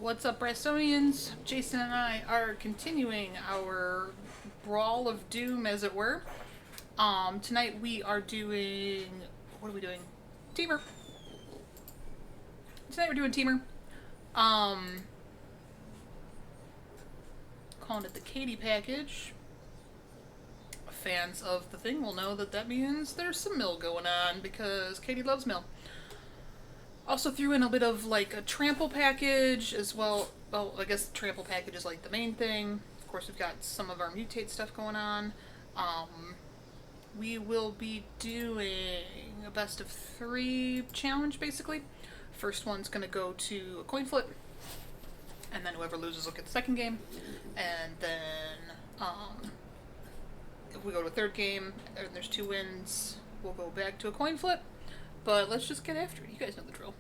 What's up, Brastonians? Jason and I are continuing our Brawl of Doom, as it were. Tonight we are doing... What are we doing? Teamer. Tonight we're doing Teamer. Calling it the Katie package. Fans of the thing will know that means there's some mill going on, because Katie loves mill. Also threw in a bit of like a trample package as well. Well, I guess the trample package is like the main thing. Of course, we've got some of our mutate stuff going on. We will be doing a best of 3 challenge, basically. First one's going to go to a coin flip, and then whoever loses will get the second game. And then if we go to a third game and there's 2 wins, we'll go back to a coin flip. But let's just get after it. You guys know the drill.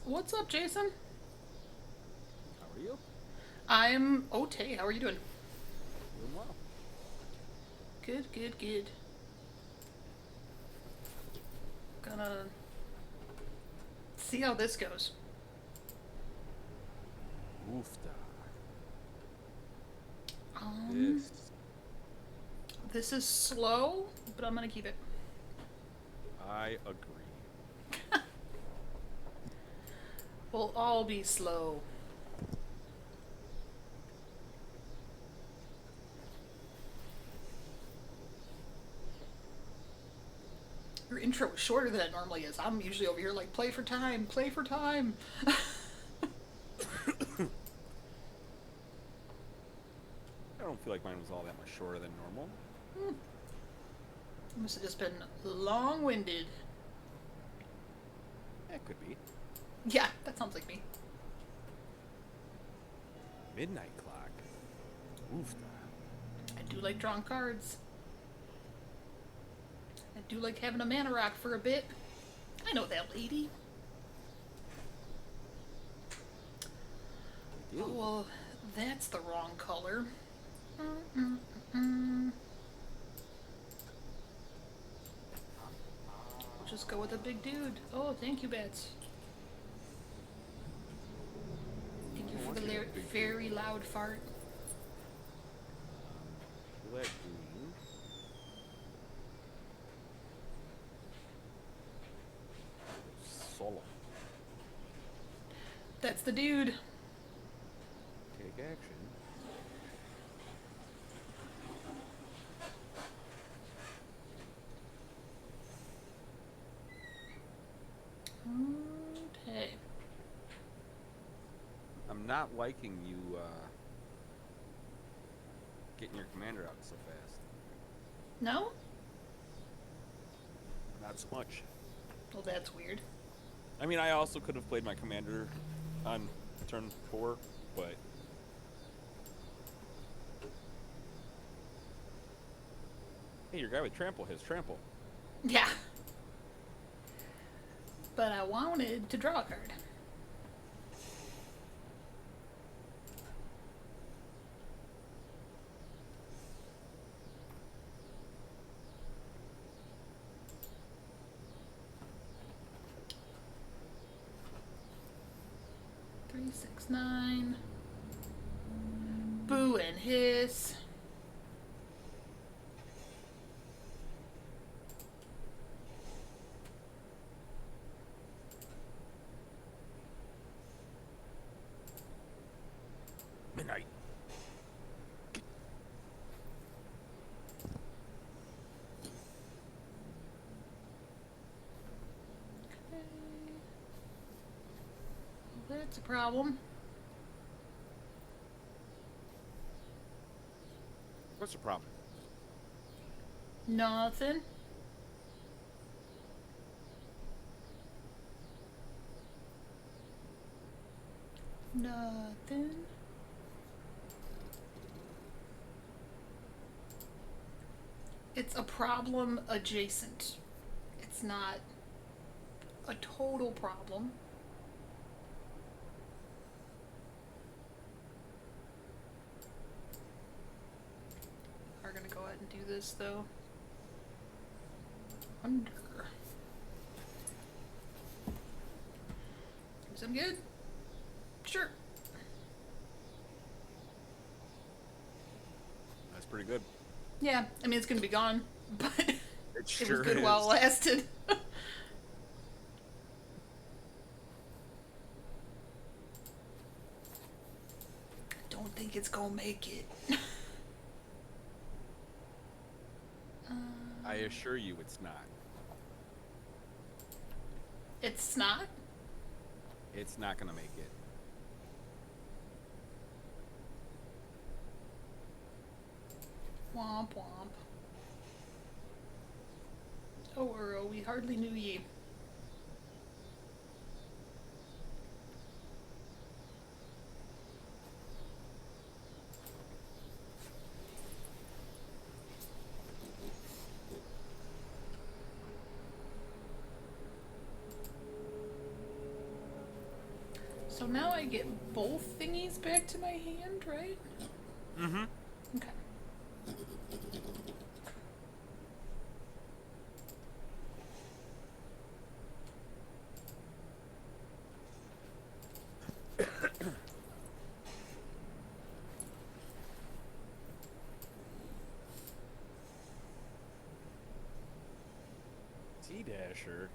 What's up, Jason? How are you? I'm okay. How are you doing? Doing well. Good, good, good. Gonna see how this goes. Oofda. This. This is slow, but I'm gonna keep it. I agree. We'll all be slow. Your intro was shorter than it normally is. I'm usually over here like, play for time, play for time. I don't feel like mine was all that much shorter than normal. Must have just been long-winded. That could be. Yeah, that sounds like me. Midnight clock. Oofda. I do like drawing cards. I do like having a mana rock for a bit. I know that lady. Oh, well, that's the wrong color. We'll just go with a big dude. Oh, thank you, Bats. Thank you for the very loud fart. Black green. Solo. That's the dude. Take action. Okay. I'm not liking you getting your commander out so fast. No? Not so much. Well, that's weird. I mean, I also could have played my commander on turn 4, but... Hey, your guy with trample has trample. Yeah. But I wanted to draw a card. Three, 6, 9. Boo and hiss. Midnight. Okay. Well, that's a problem. What's the problem? Nothing. Nothing. It's a problem adjacent. It's not a total problem. this, though. Wonder. Is I'm good? Sure. That's pretty good. Yeah, I mean, it's gonna be gone, but It sure was good is. while it lasted. Don't think it's gonna make it. I assure you it's not. It's not? It's not gonna make it. Womp womp. Oh, we hardly knew ye. So now I get both thingies back to my hand, right? Mm-hmm. Okay. T-Dasher.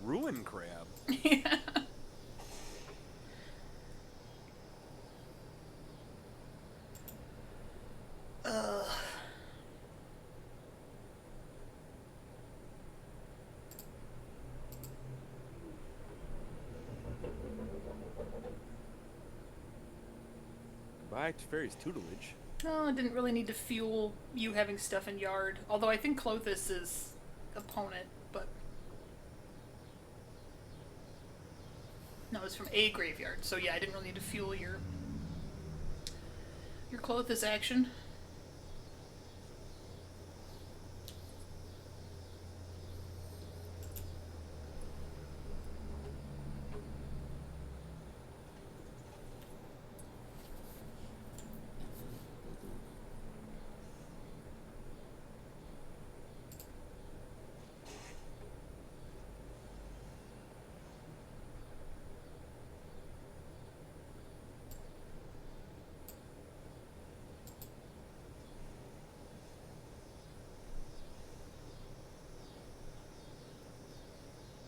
Ruin crab. Yeah. Ugh. Goodbye to Fairy's tutelage. No, it didn't really need to fuel you having stuff in yard. Although I think Clothis is opponent, but no, it's from a graveyard. So yeah, I didn't really need to fuel your Clothis action.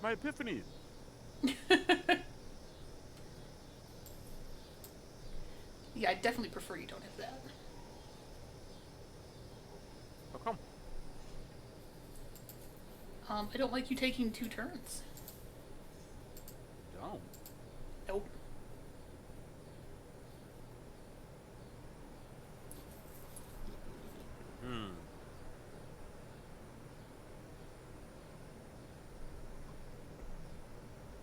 My epiphany. Yeah, I definitely prefer you don't have that. How come? I don't like you taking 2 turns. Don't. Nope.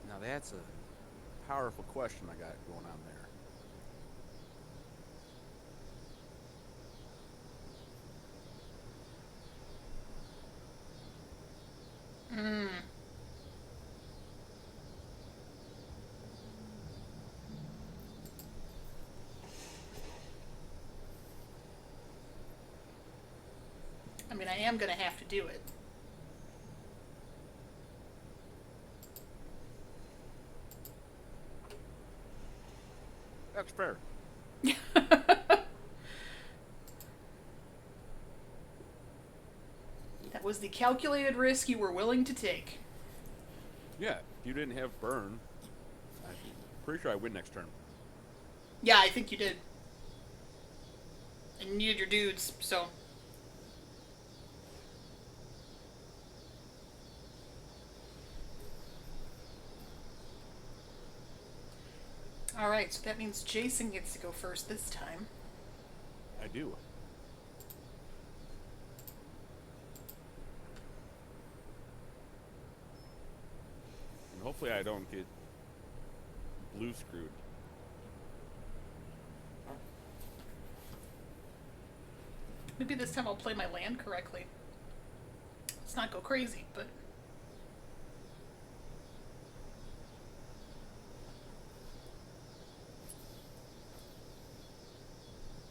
Now that's a powerful question I got going on there. Mm. I mean, I am gonna have to do it. That's fair. That was the calculated risk you were willing to take. Yeah, if you didn't have burn, I'm pretty sure I win next turn. Yeah, I think you did. And you needed your dudes, so. Alright, so that means Jason gets to go first this time. I do. And hopefully I don't get blue screwed. Maybe this time I'll play my land correctly. Let's not go crazy, but...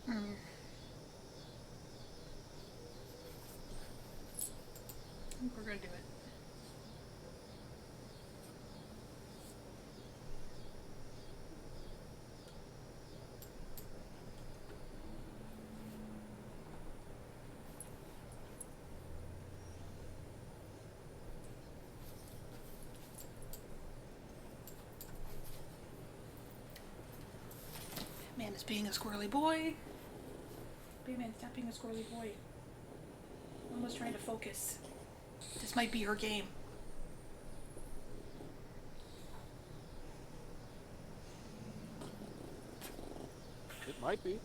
I think we're gonna do it. Man is being a squirrely boy. Bayman, stop being a squirrely boy. One was trying to focus. This might be her game. It might be.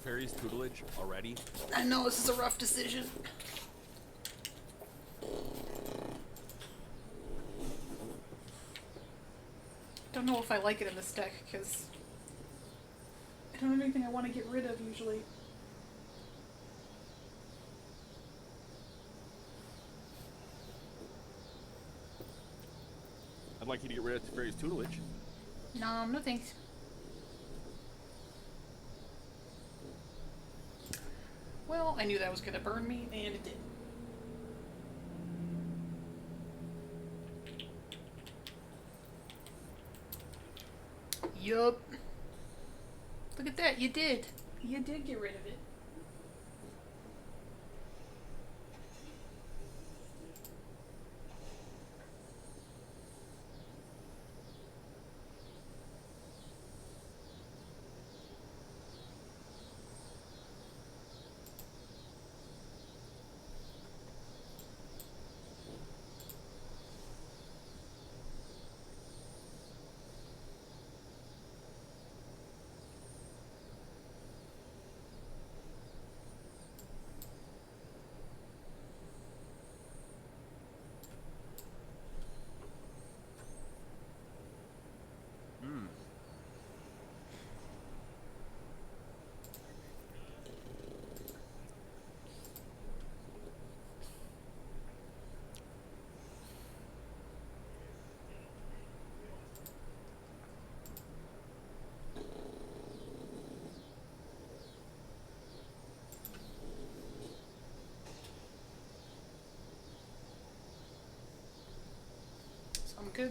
Fairy's tutelage already? I know this is a rough decision. Don't know if I like it in this deck because I don't have anything I want to get rid of usually. I'd like you to get rid of Fairy's tutelage. No thanks. Well, I knew that was going to burn me, and it did. Yup. Look at that, you did. You did get rid of it.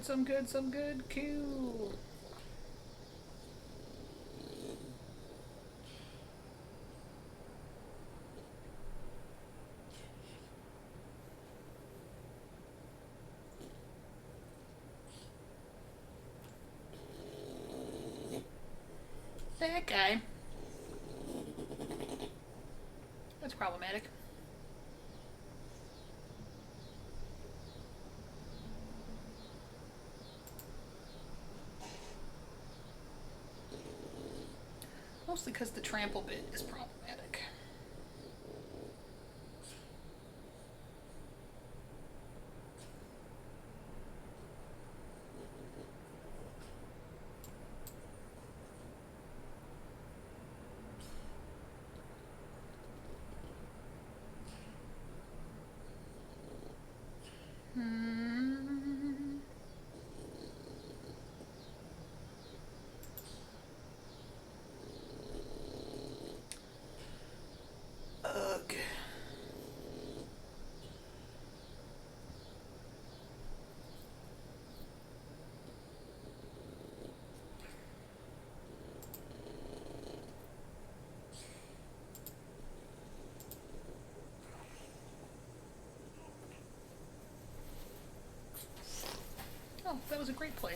Some good. Cool. That guy. That's problematic. Mostly because the trample bit is problematic. Ugh. Oh, that was a great play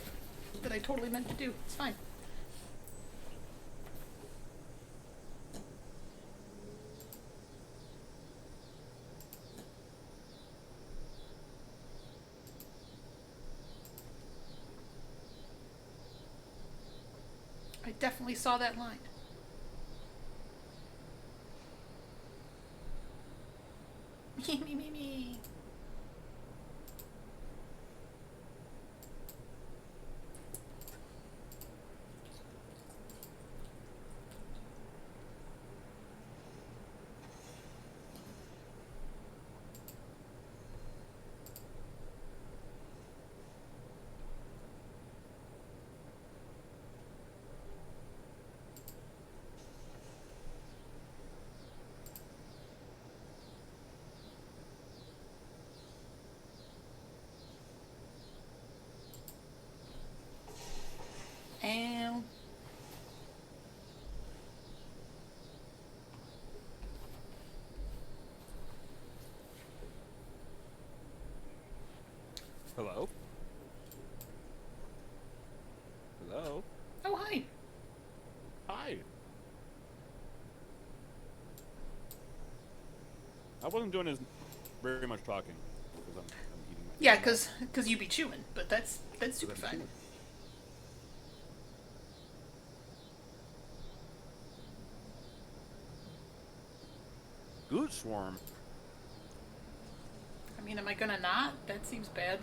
that I totally meant to do. It's fine. I definitely saw that line. Me, me, me, me. And Hello? Hello? oh, hi. Hi. I wasn't doing very much talking because I'm eating my Yeah, dinner. cause you be chewing, but that's super I'm fine. chewing. Good swarm. I mean, am I gonna not? That seems bad.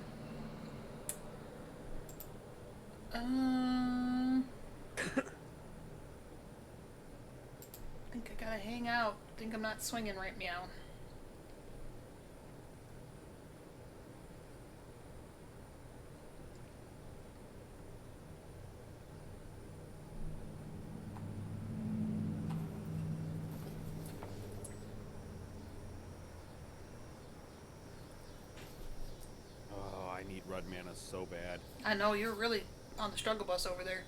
Think I gotta hang out. Think I'm not swinging right meow. Oh, I need red mana so bad. I know you're really on the struggle bus over there.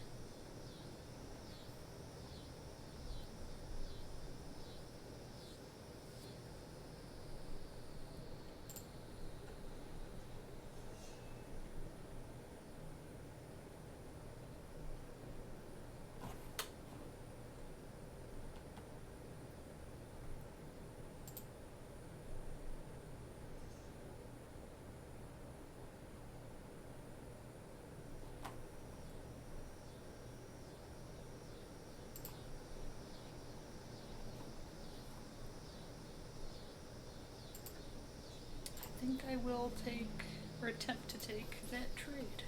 I think I will take, or attempt to take, that trade.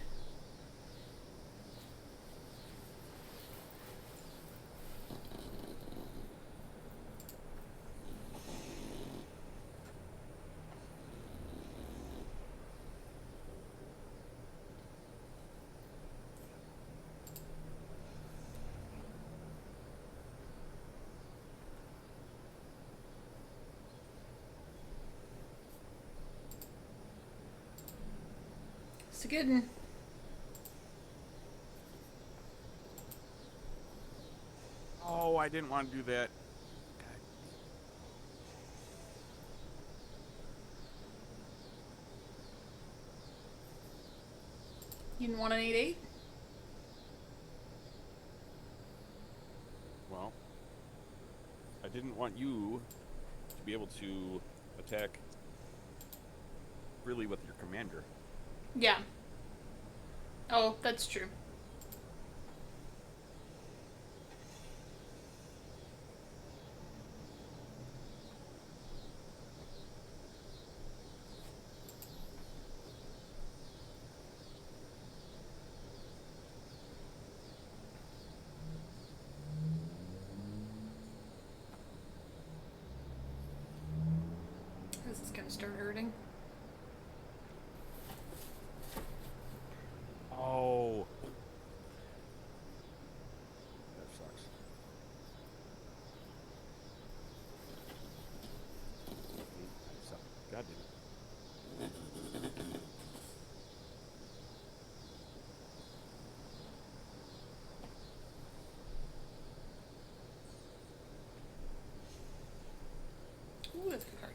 It's a good one. Oh, I didn't want to do that. You didn't want an 8/8? Well, I didn't want you to be able to attack freely with your commander. Yeah. Oh, that's true. This is gonna start hurting. Oh. That sucks. God damn it. Ooh, that's a good card.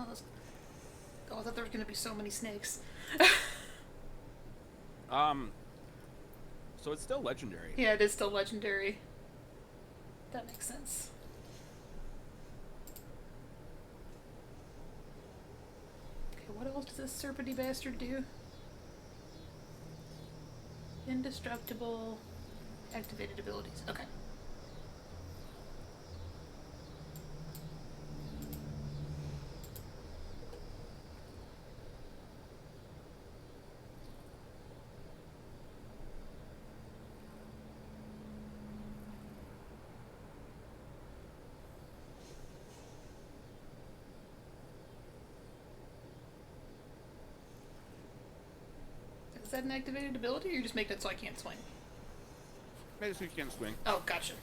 Oh, I thought there were going to be so many snakes. So it's still legendary. Yeah, it is still legendary. That makes sense. Okay, what else does this serpenty bastard do? Indestructible. Activated abilities. Okay. Is that an activated ability, or you just make that so I can't swing? Maybe so you can't swing. Oh, gotcha.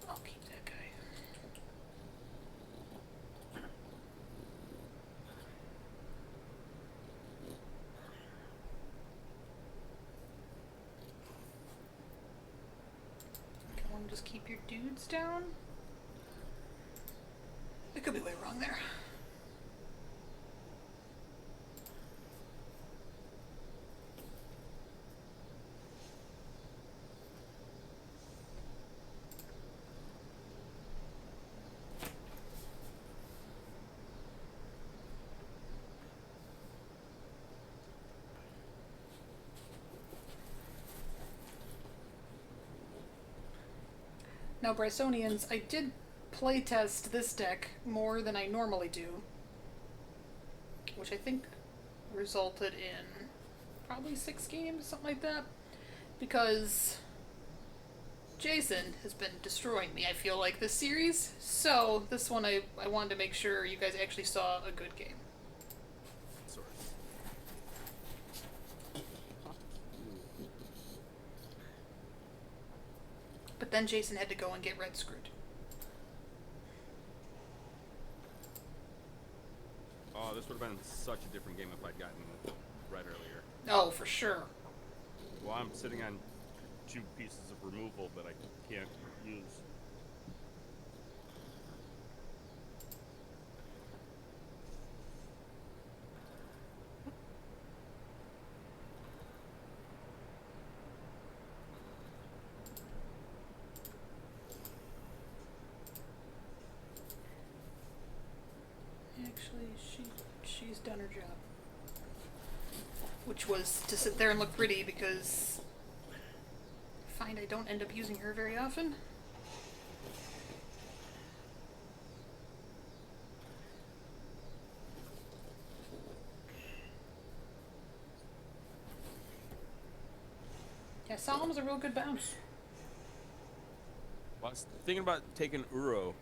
I'll keep that guy. Okay, I want to just keep your dudes down. I could be way wrong there. Now, Brysonians, I did playtest this deck more than I normally do, which I think resulted in probably 6 games, something like that, because Jason has been destroying me, I feel like, this series. So this one I wanted to make sure you guys actually saw a good game. Sort of. But then Jason had to go and get red screwed. Oh, this would have been such a different game if I'd gotten red earlier. Oh, for sure. Well, I'm sitting on 2 pieces of removal that I can't use. Actually, she's done her job. Which was to sit there and look pretty, because I find I don't end up using her very often. Yeah, Solemn's a real good bounce. Well, I was thinking about taking Uro,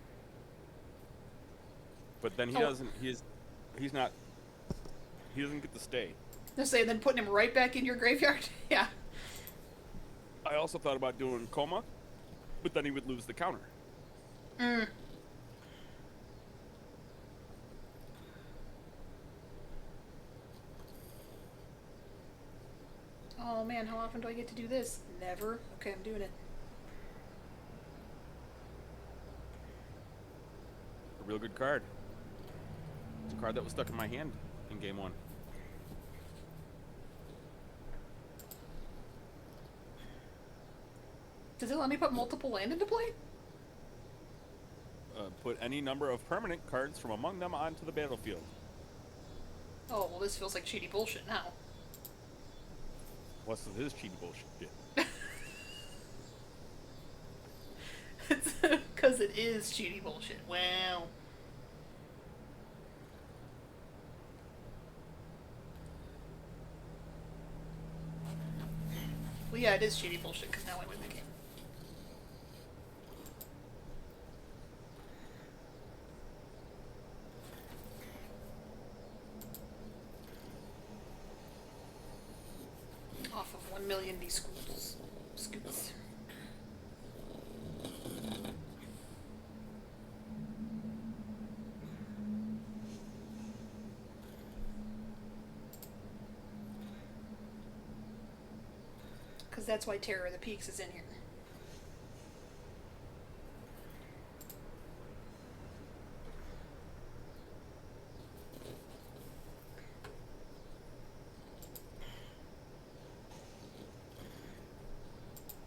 but then he Oh. doesn't. He's not. He doesn't get to stay. Let's say, then putting him right back in your graveyard. Yeah. I also thought about doing Coma, but then he would lose the counter. Mm. Oh man, how often do I get to do this? Never. Okay, I'm doing it. A real good card. It's a card that was stuck in my hand in game 1. Does it let me put multiple land into play? Put any number of permanent cards from among them onto the battlefield. Oh, well, this feels like cheaty bullshit now. What's this cheaty bullshit? It's because it is cheaty bullshit. Wow. Well, yeah, it is cheaty bullshit, because now I win the game. Off of 1 million D schools. Scoots. because that's why Terror of the Peaks is in here.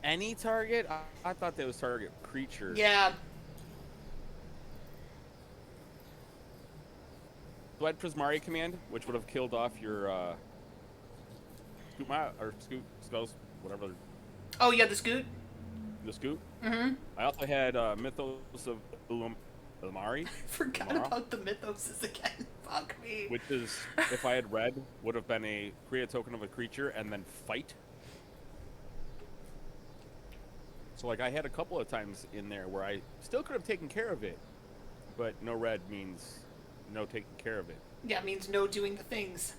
Any target? I thought that was target creature. Yeah. So I had Prismari command, which would have killed off your Skulls, whatever. Oh, yeah, the Scoot? The Scoot. Mm-hmm. I also had Mythos of Ilumari. Forgot about the Mythoses again. Fuck me. Which is, if I had red, would have been a create a token of a creature and then fight. So, like, I had a couple of times in there where I still could have taken care of it, but no red means no taking care of it. Yeah, it means no doing the things.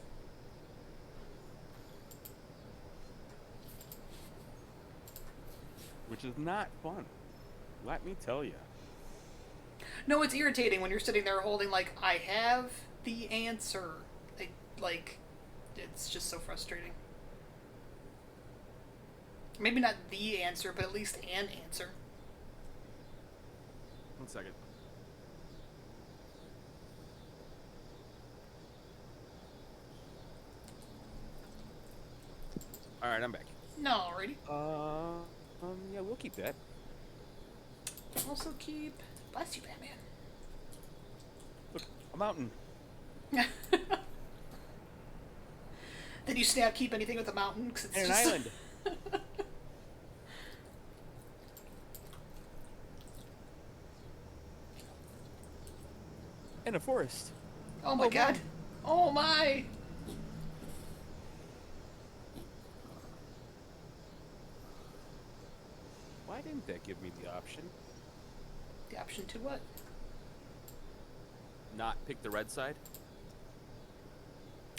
Which is not fun. Let me tell you. No, it's irritating when you're sitting there holding, like, I have the answer. Like, it's just so frustrating. Maybe not the answer, but at least an answer. 1 second. All right, I'm back. No, already. Yeah, we'll keep that. Also keep... Bless you, Batman. Look, a mountain. Then you snap keep anything with a mountain? 'Cause it's And just... an island. And a forest. Oh my god. Man. Oh my. Why didn't that give me the option? The option to what? Not pick the red side?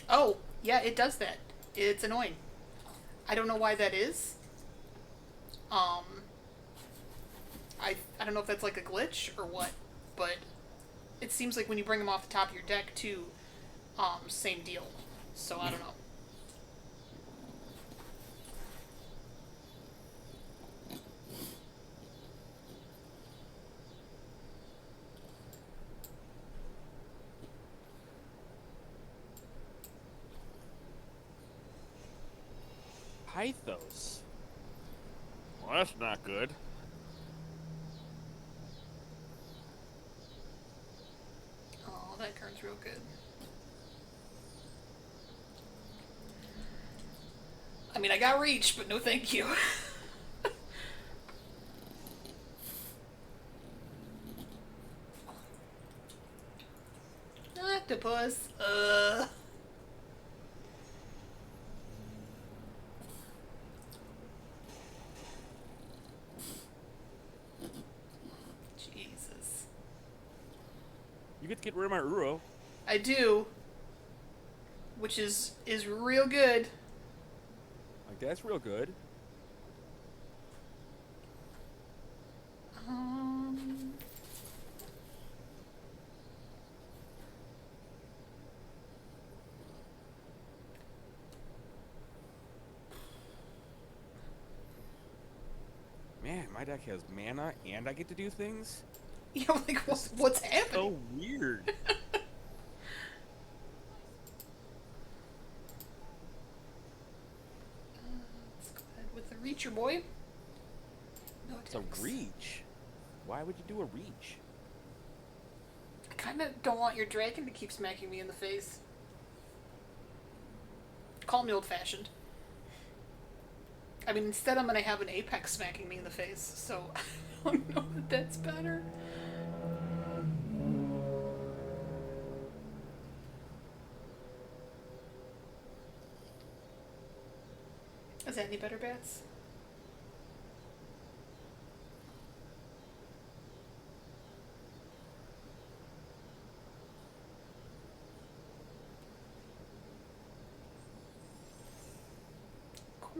Oh, yeah, it does that. It's annoying. I don't know why that is. I don't know if that's like a glitch or what, but it seems like when you bring them off the top of your deck too, same deal. So I don't know. Pythos. Well, that's not good. Oh, that card's real good. I mean, I got reach, but no thank you. Octopus. Jesus. You get to get rid of my Uro. I do. Which is real good. Like, that's real good. Man, my deck has mana and I get to do things? You know, like, what's happening? So weird. Let's go ahead with the Reacher boy. No It's a attacks. reach. Why would you do a reach? I kind of don't want your dragon to keep smacking me in the face. Call me old-fashioned. I mean, instead I'm gonna have an Apex smacking me in the face, so I don't know that that's better. Is that any better, Bats?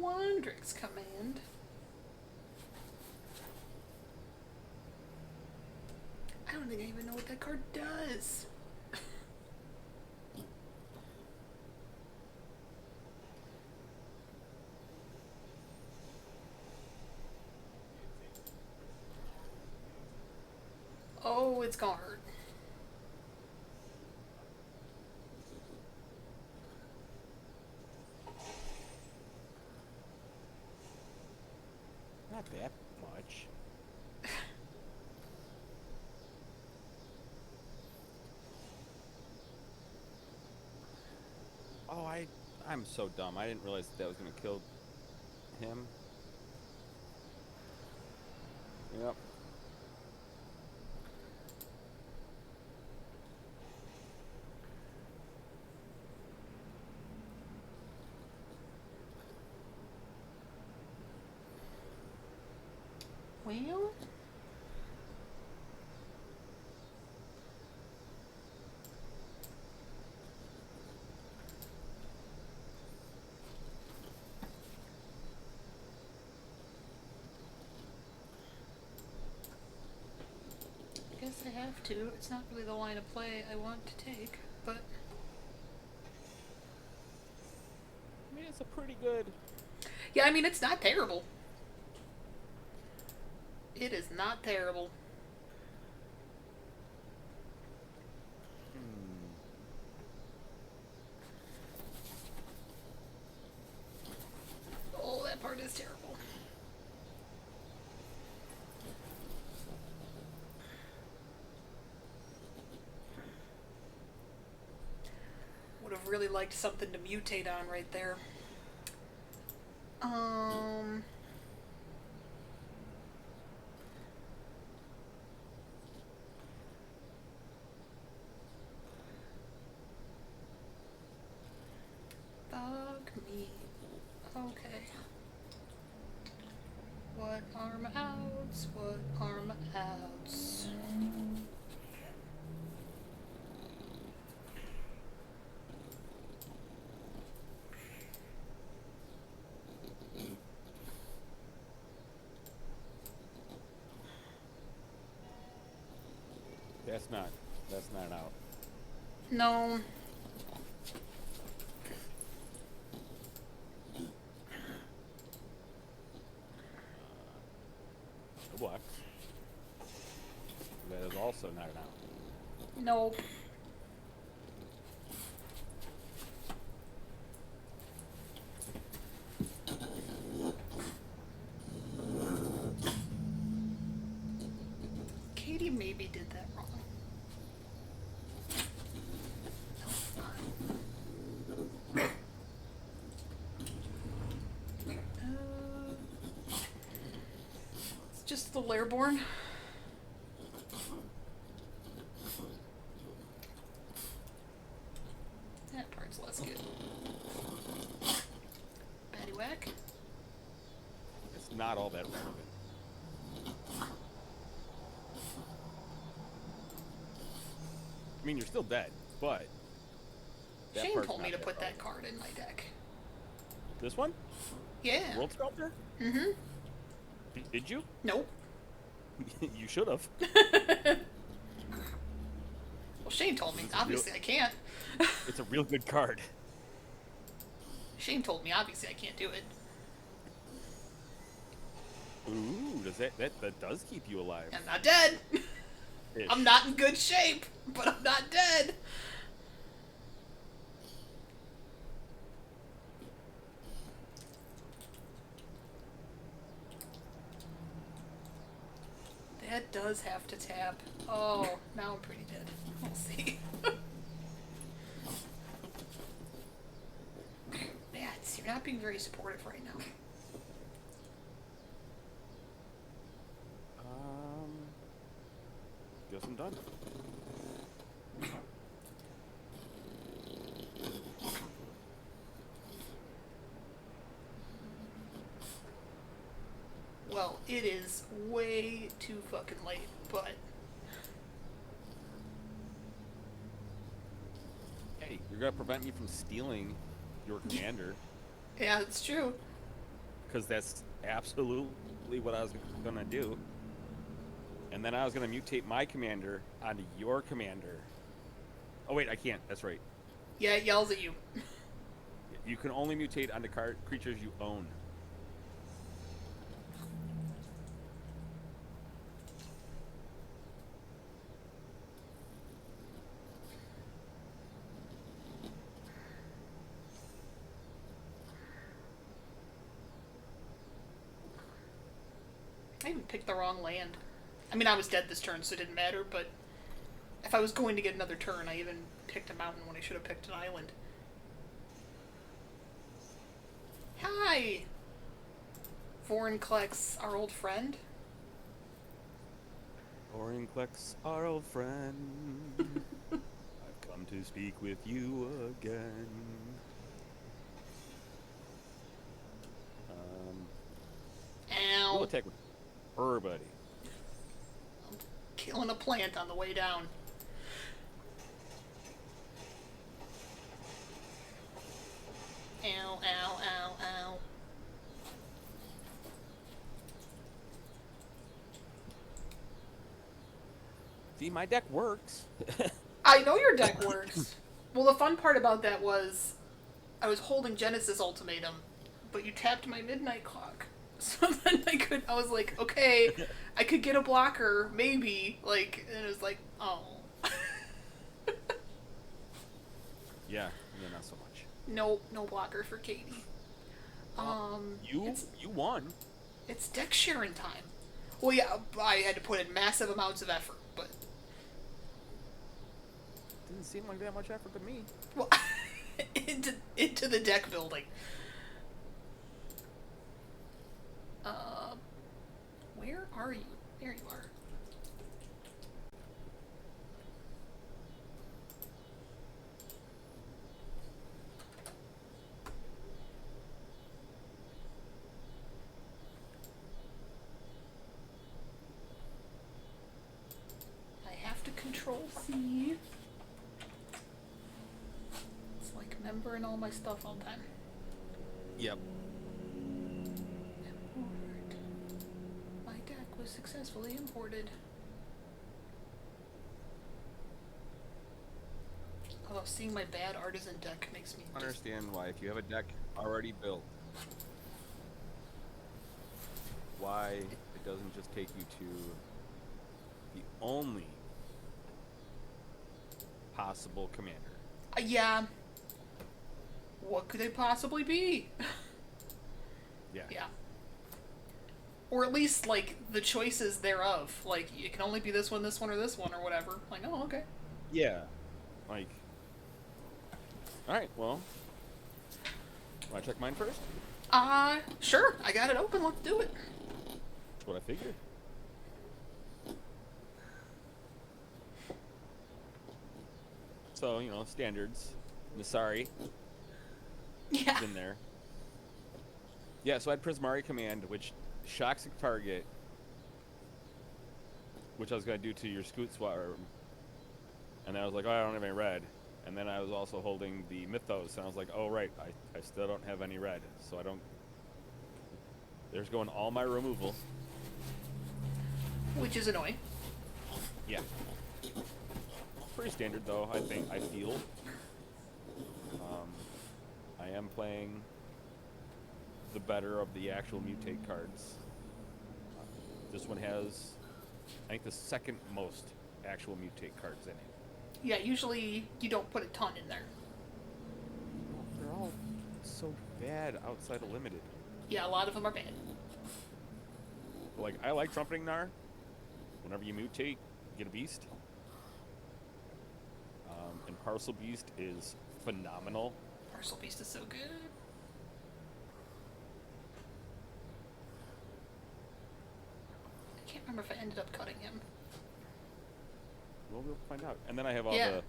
Quandrix command. I don't think I even know what that card does. Oh, it's gonna hurt. Not that much. Oh, I'm so dumb. I didn't realize that was gonna kill him. Yep. Well, I guess I have to. It's not really the line of play I want to take, but I mean, it's a pretty good. yeah, I mean, it's not terrible. It is not terrible. Oh, that part is terrible. Would have really liked something to mutate on right there. Fuck me. Okay. What arm outs? What arm outs? That's not an out. No. What? That is also not an out. Nope. Katie maybe did that wrong. It's just the Lairborn. That part's less good. Paddywhack. It's not all that relevant. I mean, you're still dead, but that Shane part's told me not to put that relevant. card in my deck. This one? Yeah. World Sculptor? Mm-hmm. Did you? Nope. You should have. Well, Shane told me. It's a Obviously, I can't. It's a real good card. Shane told me. Obviously, I can't do it. Ooh, that does keep you alive. I'm not dead. Ish. I'm not in good shape, but I'm not dead. That does have to tap. Oh, now I'm pretty dead. We'll see. Bats, you're not being very supportive right now. Guess I'm done. Well, it is way too fucking late, but Hey, you're gonna prevent me from stealing your commander, yeah, it's true. because that's absolutely what I was gonna do. And then I was gonna mutate my commander onto your commander. Oh wait, I can't. That's right. Yeah, it yells at you. You can only mutate onto creatures you own. I even picked the wrong land. I mean, I was dead this turn, so it didn't matter, but if I was going to get another turn, I even picked a mountain when I should have picked an island. Hi! Vorinclex, our old friend. Vorinclex, our old friend. I've come to speak with you again. Ow. We'll attack with her, buddy. I'm killing a plant on the way down. Ow, ow, ow, ow. See, my deck works. I know your deck works. Well, the fun part about that was I was holding Genesis Ultimatum, but you tapped my midnight clock. So then I was like, okay, I could get a blocker, maybe, like, and it was like, oh. Yeah, not so much. No blocker for Katie. You won. It's deck sharing time. Well, yeah, I had to put in massive amounts of effort, but... Didn't seem like that much effort to me. Well, into the deck building. Where are you? There you are. I have to control C. It's like remembering all my stuff all the time. Yep. My deck was successfully imported. Although seeing my bad artisan deck makes me Understand why, if you have a deck already built, why it doesn't just take you to the only possible commander. Yeah. What could they possibly be? Yeah. Yeah. Or at least, like, the choices thereof. Like, it can only be this one, or this one, or whatever. Like, oh, okay. Yeah. Like, alright, well, want to check mine first? Sure. I got it open. Let's do it. That's what I figured. So, standards. Nasari Yeah. in there. Yeah, so I had Prismari Command, which shocks a target, which I was going to do to your Scoot Swarm. And then I was like, oh, I don't have any red. And then I was also holding the Mythos, and I was like, oh, right, I still don't have any red. So I don't... There's going all my removal. Which is annoying. Yeah. Pretty standard, though, I feel. I am playing the better of the actual mutate cards. This one has, I think, the second most actual mutate cards in it. Yeah, usually you don't put a ton in there. They're all so bad outside of limited. Yeah, a lot of them are bad. Like, I like Trumpeting Gnar. Whenever you mutate, you get a beast. And Parcel Beast is phenomenal. Parcel Beast is so good. I can't remember if I ended up cutting him. Well, we'll find out. And then I have all Yeah.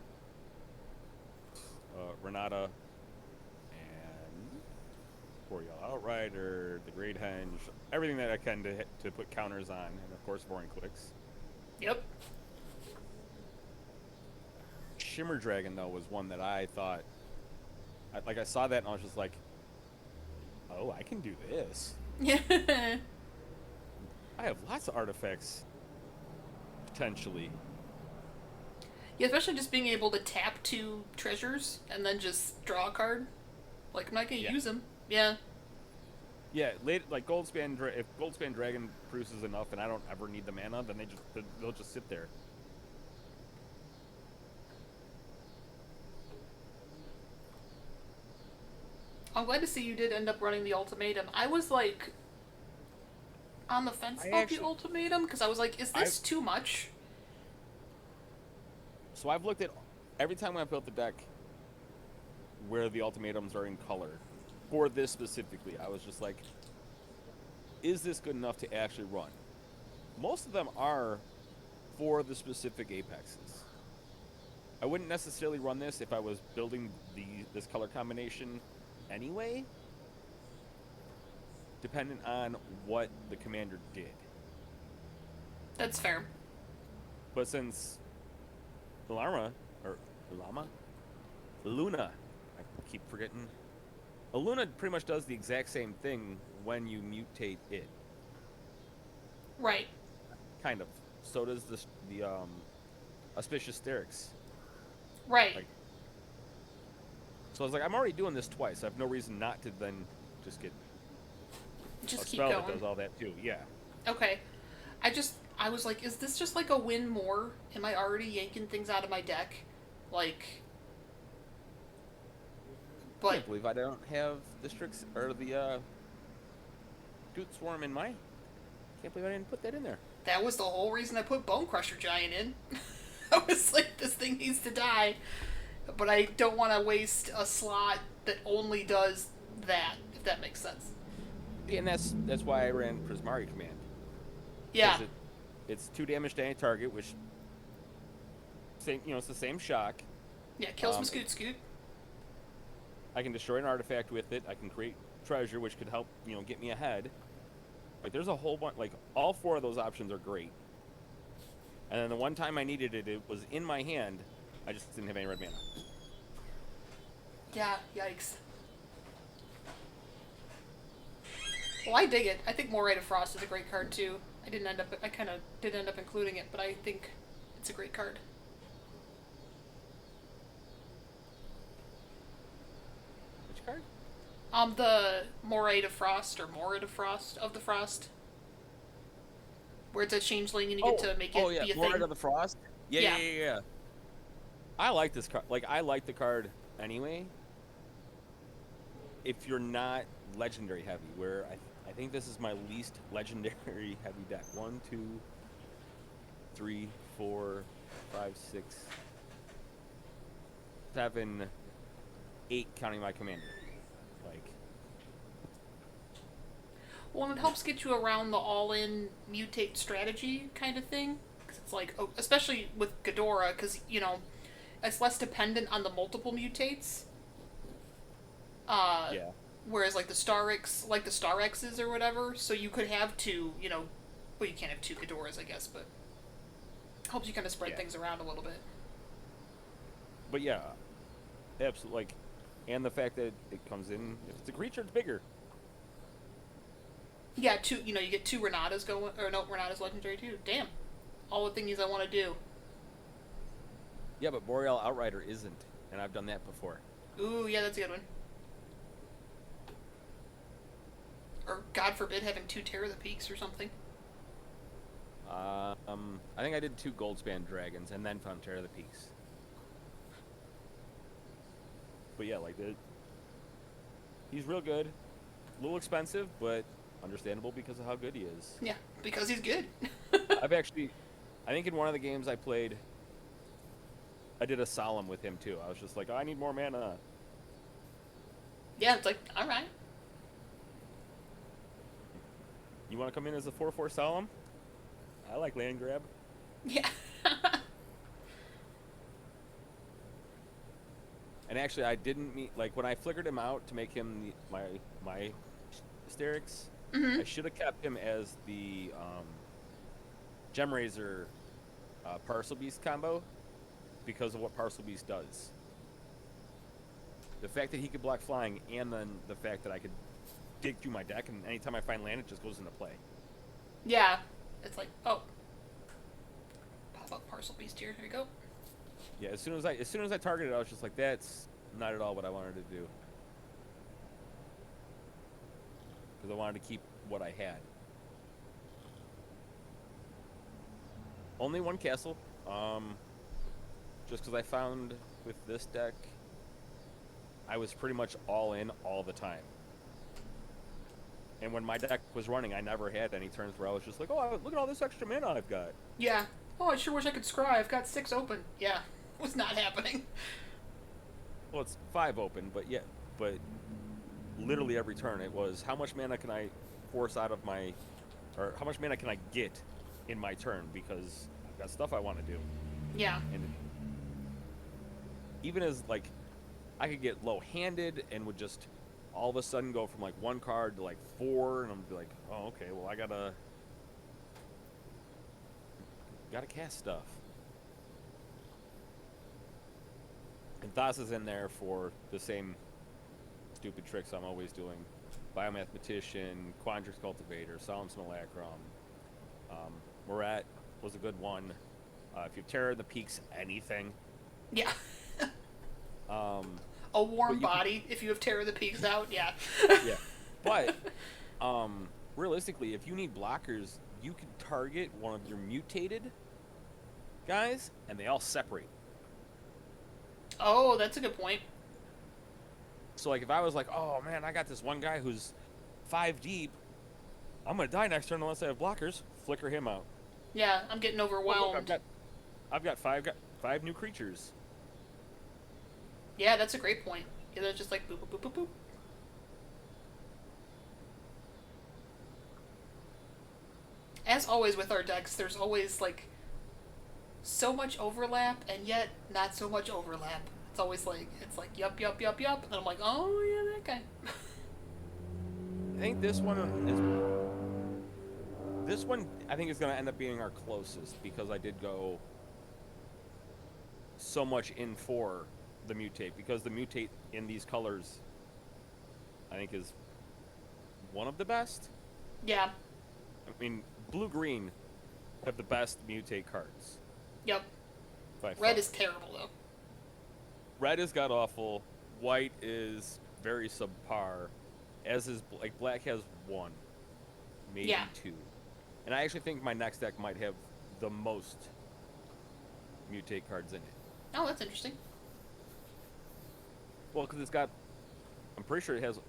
the Renata and Boreal Outrider, the Great Henge, everything that I can to put counters on, and of course Vorinclex. Yep. Shimmer Dragon, though, was one that I thought... I saw that and I was just like, oh, I can do this. Yeah. I have lots of artifacts, potentially. Yeah, especially just being able to tap 2 treasures and then just draw a card. Like, I'm not gonna use them. Yeah. Yeah, like if Goldspan Dragon produces enough and I don't ever need the mana, then they'll just sit there. I'm glad to see you did end up running the ultimatum. I was like, on the fence I about actually, the ultimatum because I was like, is I've this too much? so I've looked at every time I built the deck where the ultimatums are in color for this specifically. I was just like, is this good enough to actually run? Most of them are for the specific apexes. I wouldn't necessarily run this if I was building this color combination anyway, dependent on what the commander did. That's fair. But since Illuna, Illuna, I keep forgetting. Illuna pretty much does the exact same thing when you mutate it. Right. Kind of. So does the auspicious Sterix. Right. Like, so I was like, I'm already doing this twice. I have no reason not to then just get Just a keep spell going. that does all that too. Yeah. Okay. I was like, is this just like a win more? Am I already yanking things out of my deck? Like, I but can't believe I don't have the Strix or the Goot Swarm in my. Can't believe I didn't put that in there. that was the whole reason I put Bone Crusher Giant in. I was like, this thing needs to die, but I don't want to waste a slot that only does that. If that makes sense. And that's why I ran Prismari Command. Yeah. It's 2 damage to any target, which it's the same shock. Yeah. Kills some Scoot Scoot. I can destroy an artifact with it. I can create treasure, which could help get me ahead. Like there's a whole bunch. Like all 4 of those options are great. And then the one time I needed it, it was in my hand. I just didn't have any red mana. Yeah. Yikes. Well, I dig it. I think Moray to Frost is a great card too. I kind of did end up including it, but I think it's a great card. Which card? The Moray to Frost or Mora to Frost of the Frost, where it's a changeling and you get to make it be a Lord thing. of the Frost. Yeah. Yeah. I like this card. Like I like the card anyway. If you're not legendary heavy, where I think this is my least legendary heavy deck. 1, 2, 3, 4, 5, 6, 7, 8, counting my commander. Like, Well, and it helps get you around the all-in mutate strategy kind of thing. 'Cause it's like, especially with Ghidorah, because it's less dependent on the multiple mutates. yeah. Whereas like the Star X's or whatever, so you could have 2, well, you can't have 2 Ghidorahs, I guess, but helps you kind of spread things around a little bit. But yeah, absolutely. Like, and the fact that it comes in, if it's a creature, it's bigger. Yeah, you get 2 Renatas going, or no, Renata's legendary too. Damn, all the thingies I want to do. Yeah, but Boreal Outrider isn't, and I've done that before. Ooh, yeah, that's a good one. Or God forbid having 2 Terror the Peaks or something. I think I did 2 Goldspan Dragons and then found Terror of the Peaks. But yeah, like he's real good. A little expensive, but understandable because of how good he is. Yeah, because he's good. I think in one of the games I played, I did a Solemn with him too. I was just like, I need more mana. Yeah, it's like, alright. You want to come in as a 4/4 Solemn? I like land grab. Yeah. And actually, I didn't mean, like, when I flickered him out to make him my Sterix, I should have kept him as the Gemraiser Parcel Beast combo because of what Parcel Beast does. The fact that he could block flying, and then the fact that I could dig through my deck, and anytime I find land, it just goes into play. Yeah. It's like, oh. Pop up Parcel Beast here. Here we go. Yeah, as soon as I targeted it, I was just like, that's not at all what I wanted to do. Because I wanted to keep what I had. Only 1 castle. Just because I found with this deck, I was pretty much all in all the time. And when my deck was running, I never had any turns where I was just like, oh, look at all this extra mana I've got. Yeah. Oh, I sure wish I could scry. I've got 6 open. Yeah. Was not happening. Well, it's 5 open, but yeah, but literally every turn it was how much mana can I force out of my, or how much mana can I get in my turn because I've got stuff I want to do. Yeah. And even as like I could get low-handed and would just all of a sudden go from like 1 card to like 4, and I'm be like, oh, okay, well I gotta cast stuff. And Thas is in there for the same stupid tricks I'm always doing. Biomathematician, Quandrix Cultivator, Solemn Simulacrum. Murat was a good one. If you have Terror in the Peaks, anything. Yeah. Um, A warm body, if you have Terror of the Peaks out, yeah. Yeah. But, realistically, if you need blockers, you can target one of your mutated guys, and they all separate. Oh, that's a good point. So, like, if I was like, oh, man, I got this one guy who's 5 deep, I'm going to die next turn unless I have blockers, flicker him out. Yeah, I'm getting overwhelmed. Oh, look, I've got five new creatures. Yeah, that's a great point. Yeah, they're just like boop, boop, boop, boop, boop. As always with our decks, there's always, like, so much overlap, and yet not so much overlap. It's always like, yup, yup, yup, yup, and I'm like, oh, yeah, that guy. I think this one I think is going to end up being our closest because I did go so much in for the mutate because the mutate in these colors I think is one of the best. Yeah. I mean, blue-green have the best mutate cards. Yep. Red is terrible, though. Red is god-awful. White is very subpar. As is, like, black has 1. Maybe 2. And I actually think my next deck might have the most mutate cards in it. Oh, that's interesting. Well, because it's got... I'm pretty sure it has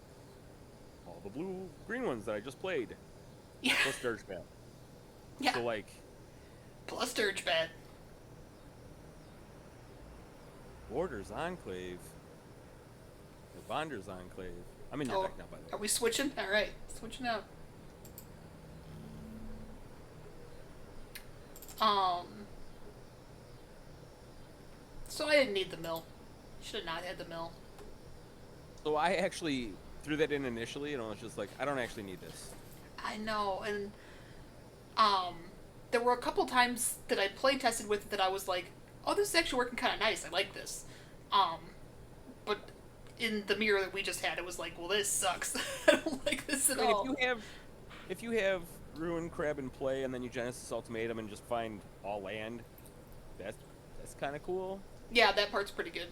all the blue-green ones that I just played. Yeah. Plus Dirgebat. Yeah. So, like... Plus Dirgebat. Borders Enclave. The Bonders Enclave. I'm in your deck now, by the way. Are we switching? Alright, switching out. So I didn't need the mill. Should have not had the mill. So I actually threw that in initially, and I was just like, I don't actually need this. I know, and there were a couple times that I play tested with it that I was like, oh, this is actually working kind of nice. I like this. But in the mirror that we just had, it was like, well, this sucks. I don't like this at all. If you have Ruin Crab in play, and then you Genesis Ultimatum and just find all land, that's kind of cool. Yeah, that part's pretty good.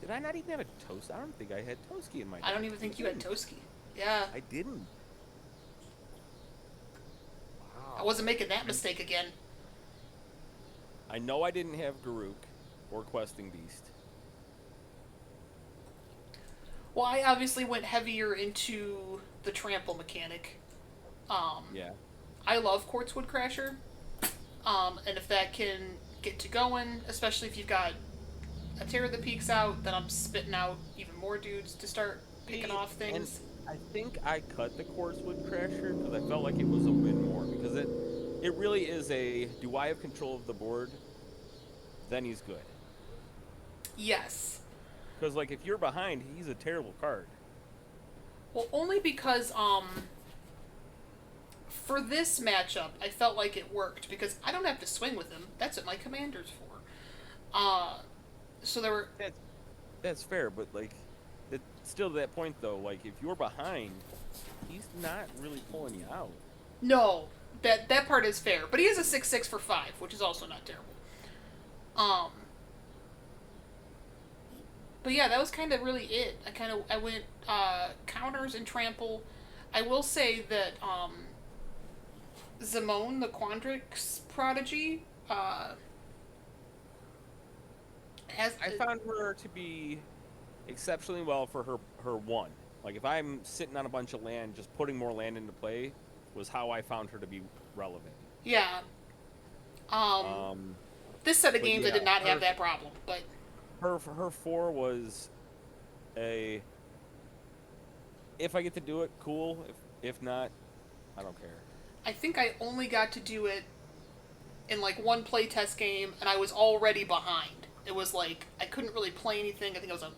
Did I not even have a Toast? I don't think I had Toski in my deck. I don't even think you had Toski. Yeah. I didn't. Wow. I wasn't making that mistake again. I know I didn't have Garruk or Questing Beast. Well, I obviously went heavier into the trample mechanic. Yeah. I love Quartzwood Crasher. And if that can get to going, especially if you've got a Terror of the Peaks out, then I'm spitting out even more dudes to start picking off things. And I think I cut the Quartzwood Crasher because I felt like it was a win more. Because it really is a, do I have control of the board? Then he's good. Yes. Because, like, if you're behind, he's a terrible card. Well, only because, for this matchup, I felt like it worked, because I don't have to swing with him. That's what my commander's for. So there were... That's fair, but, like, still to that point, though, like, if you're behind, he's not really pulling you out. No, that part is fair. But he is a 6/6 for 5, which is also not terrible. But yeah, that was kind of really it. I went counters and trample. I will say that Zimone, the Quandrix prodigy, has... I found her to be exceptionally well for her one. Like if I'm sitting on a bunch of land, just putting more land into play was how I found her to be relevant. Yeah. Um, Um, this set of but games I yeah, did not have that problem, but her four was a if I get to do it, cool. If not, I don't care. I think I only got to do it in like one playtest game, and I was already behind. It was like I couldn't really play anything. I think it was a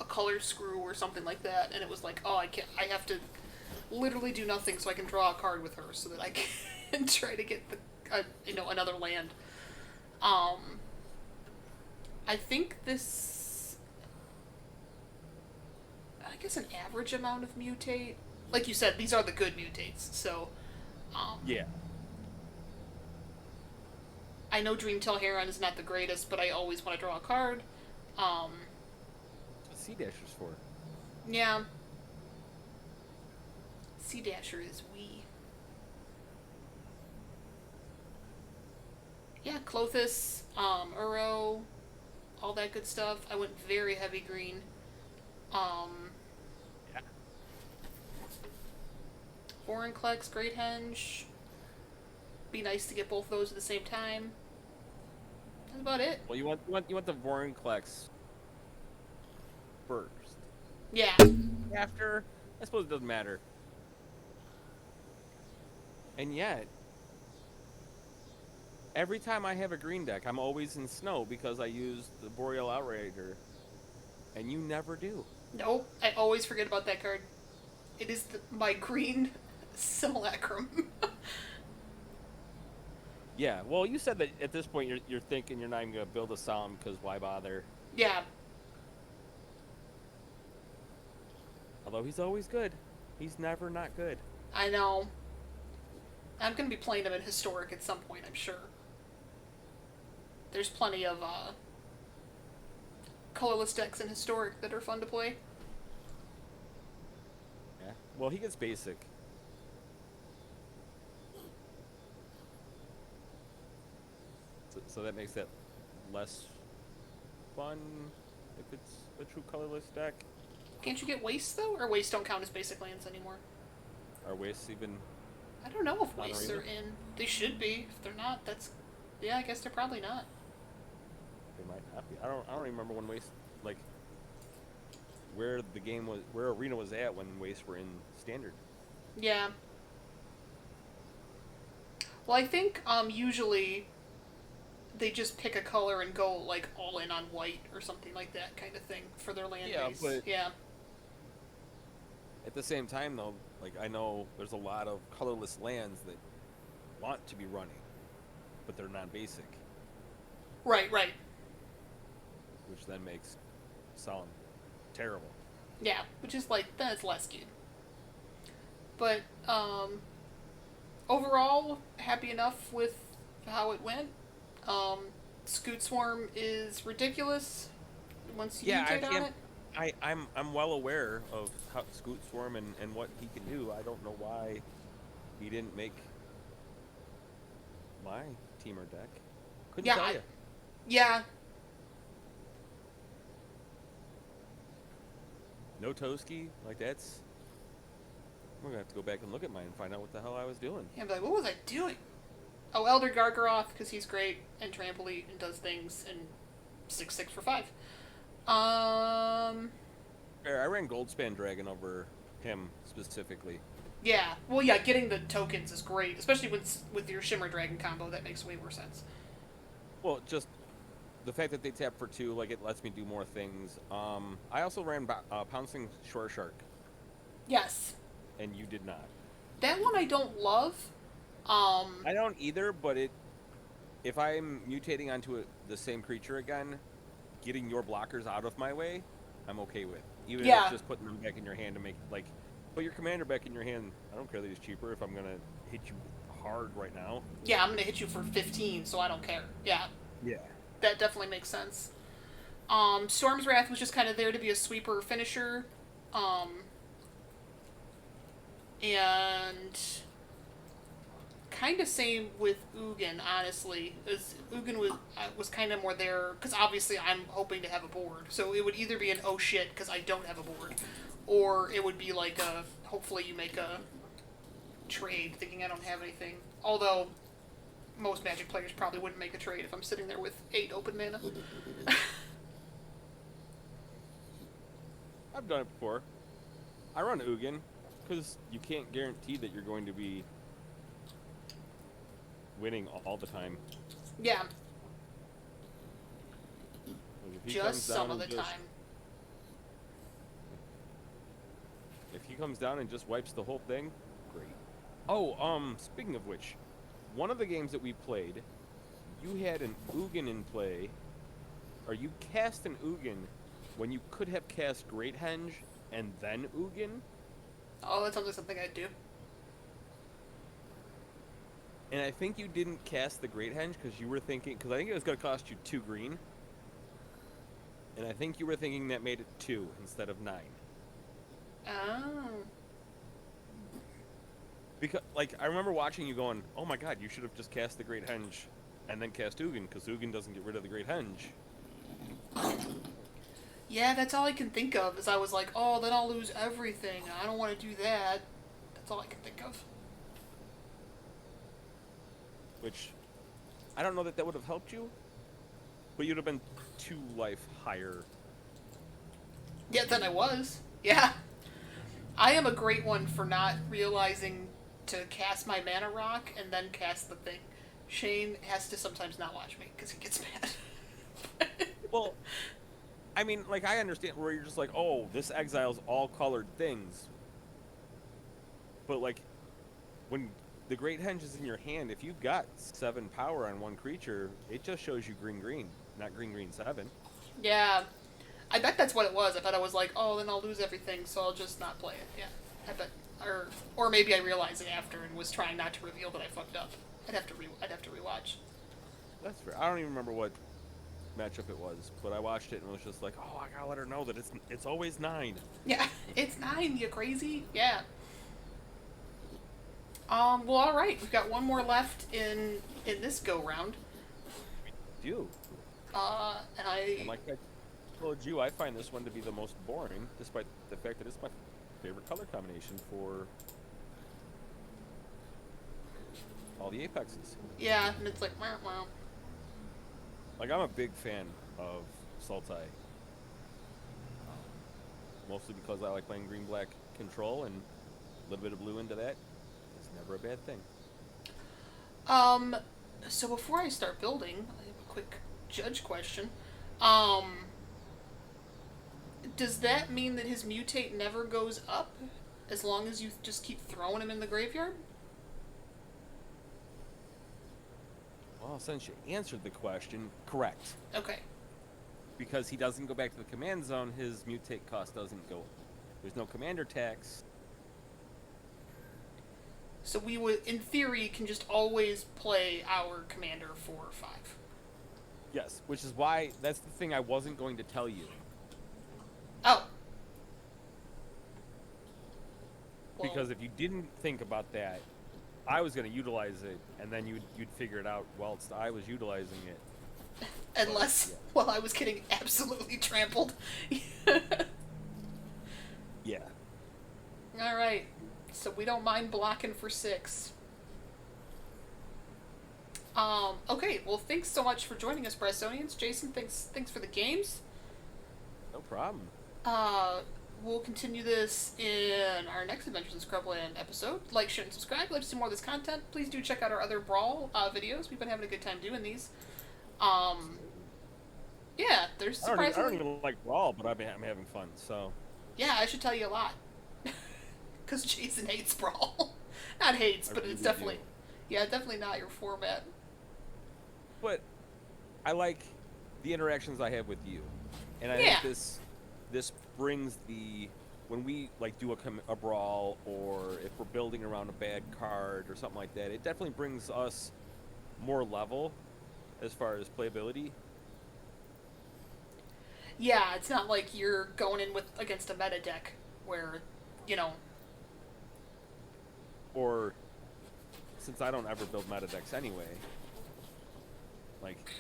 color screw or something like that, and it was like, oh, I can't. I have to literally do nothing so I can draw a card with her so that I can try to get the another land. Um, I think this, I guess, an average amount of mutate. Like you said, these are the good mutates. So, Yeah. I know Dreamtail Heron is not the greatest, but I always want to draw a card. Um, Sea Dasher's for. yeah. Sea Dasher is wee. Yeah, Clothis, Uro, all that good stuff. I went very heavy green. Yeah. Vorinclex, Great Henge. Be nice to get both of those at the same time. That's about it. Well, you want the Vorinclex first. Yeah. After, I suppose it doesn't matter. And yet, every time I have a green deck, I'm always in snow because I use the Boreal Outrider, and you never do. Nope. I always forget about that card. It is my green simulacrum. Yeah, well, you said that at this point you're thinking you're not even going to build a Solemn because why bother? Yeah. Although he's always good. He's never not good. I know. I'm going to be playing him in Historic at some point, I'm sure. There's plenty of colorless decks in Historic that are fun to play. Yeah. Well, he gets basic. So that makes it less fun if it's a true colorless deck. Can't you get Wastes, though? Or Wastes don't count as basic lands anymore? Are wastes even? I don't know if Not Wastes arena? are in. They should be. If they're not, that's... Yeah, I guess they're probably not. They might not be. I don't even remember when waste like where the game was, where arena was at when wastes were in standard. Yeah. Well, I think usually they just pick a color and go like all in on white or something like that kind of thing for their land Yeah, base. but- Yeah. At the same time, though, like I know there's a lot of colorless lands that want to be running, but they're not basic, Right, right. which then makes Solemn terrible. Yeah, which is like, that's less good. But, overall, happy enough with how it went. Scoot Swarm is ridiculous once you Yeah, I mutate on can't. it. I'm well aware of how Scoot Swarm and what he can do. I don't know why he didn't make my teamer deck. Couldn't Yeah, tell you. Yeah, No Toski, like that's. We're gonna have to go back and look at mine and find out what the hell I was doing. yeah, but like, what was I doing? Oh, Elder Gargaroth, because he's great and trampoline and does things and 6/6 for 5. I ran Goldspan Dragon over him specifically. Yeah. Well, yeah, getting the tokens is great, especially with your Shimmer Dragon combo. That makes way more sense. Well, just the fact that they tap for 2, like it lets me do more things. I also ran Pouncing Shore Shark, Yes. and you did not. That one I don't love. I don't either, but if I'm mutating onto the same creature again, getting your blockers out of my way, I'm okay with. Even if Yeah. it's just putting them back in your hand to make, like, put your commander back in your hand. I don't care that he's cheaper if I'm going to hit you hard right now. Yeah, I'm gonna hit you for 15, so I don't care. Yeah, Yeah. that definitely makes sense. Storm's Wrath was just kind of there to be a sweeper finisher. And kind of same with Ugin, honestly. As Ugin was kind of more there because obviously I'm hoping to have a board, so it would either be an oh shit because I don't have a board, or it would be like a, hopefully you make a trade thinking I don't have anything. Although, most Magic players probably wouldn't make a trade if I'm sitting there with 8 open mana. I've done it before. I run Ugin, because you can't guarantee that you're going to be winning all the time. Yeah. Like if he Just comes down some of and the just- time. If he comes down and just wipes the whole thing, great. Oh, speaking of which, one of the games that we played, you had an Ugin in play, or you cast an Ugin when you could have cast Great Henge and then Ugin, Oh, that sounds like something I'd do. and I think you didn't cast the Great Henge because you were thinking, because I think it was going to cost you 2 green, and I think you were thinking that made it 2 instead of 9. Oh. Because, like, I remember watching you going, oh my god, you should have just cast the Great Henge and then cast Ugin, because Ugin doesn't get rid of the Great Henge. Yeah, that's all I can think of, is I was like, oh, then I'll lose everything. I don't want to do that. That's all I can think of. Which, I don't know that that would have helped you, but you'd have been 2 life higher. Yeah, then I was. Yeah. I am a great one for not realizing to cast my mana rock and then cast the thing. Shane has to sometimes not watch me because he gets mad. Well, I mean, like, I understand where you're just like, oh, this exiles all colored things. But, like, when the Great Henge is in your hand, if you've got 7 power on one creature, it just shows you green, not green, 7. Yeah. I bet that's what it was. I bet I was like, oh, then I'll lose everything, so I'll just not play it. Yeah. I bet. Or maybe I realized it after and was trying not to reveal that I fucked up. I'd have to rewatch. That's fair. I don't even remember what matchup it was, but I watched it and was just like, oh, I gotta let her know that it's always 9. Yeah, it's 9, you crazy? Yeah. Well, all right. We've got one more left in this go round. Do. And And like I told you, I find this one to be the most boring, despite the fact that it's my favorite color combination for all the Apexes. yeah, and it's like, wow. Like, I'm a big fan of Sultai. Mostly because I like playing green-black control, and a little bit of blue into that is never a bad thing. So before I start building, I have a quick judge question. Does that mean that his mutate never goes up as long as you just keep throwing him in the graveyard? Well, since you answered the question, correct. Okay. Because he doesn't go back to the command zone, his mutate cost doesn't go. There's no commander tax. So we would, in theory, can just always play our commander 4 or 5. Yes, which is why that's the thing I wasn't going to tell you. Oh. Well, Because if you didn't think about that, I was going to utilize it, and then you'd figure it out whilst I was utilizing it. unless, well, I was getting absolutely trampled. Yeah. Alright. So we don't mind blocking for 6. Okay, well, thanks so much for joining us, Brestonians. Jason, thanks for the games. No problem. We'll continue this in our next Adventures in Scrubland episode. Like, share, and subscribe. If you'd like to see more of this content, please do check out our other Brawl videos. We've been having a good time doing these. Yeah, there's I don't surprisingly... even like Brawl, but I'm having fun, so... Yeah, I should tell you a lot. Because Jason hates Brawl. Not hates, but it's definitely... do. Yeah, definitely not your format. But I like the interactions I have with you. And I Yeah. think this brings the... When we, like, do a Brawl, or if we're building around a bad card or something like that, it definitely brings us more level as far as playability. Yeah, it's not like you're going in against a meta deck where, you know... Or, since I don't ever build meta decks anyway, like,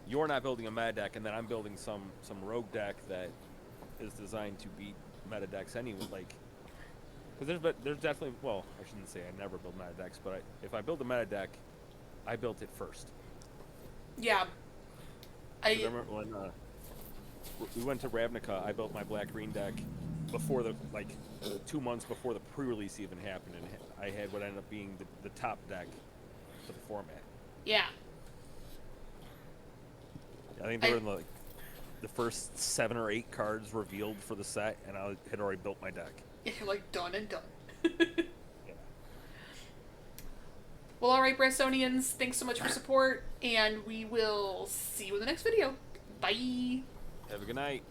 you're not building a meta deck, and then I'm building some rogue deck that is designed to beat meta decks anyway. Like, because there's definitely, well, I shouldn't say I never build meta decks, but if I build a meta deck, I built it first. Yeah. 'Cause I remember when we went to Ravnica, I built my black green deck before 2 months before the pre-release even happened, and I had what ended up being the top deck for the format. Yeah. I think they were in the first 7 or 8 cards revealed for the set, and I had already built my deck. You're like done and done. Yeah. Well, alright, Brastonians, thanks so much for support, and we will see you in the next video. Bye! Have a good night.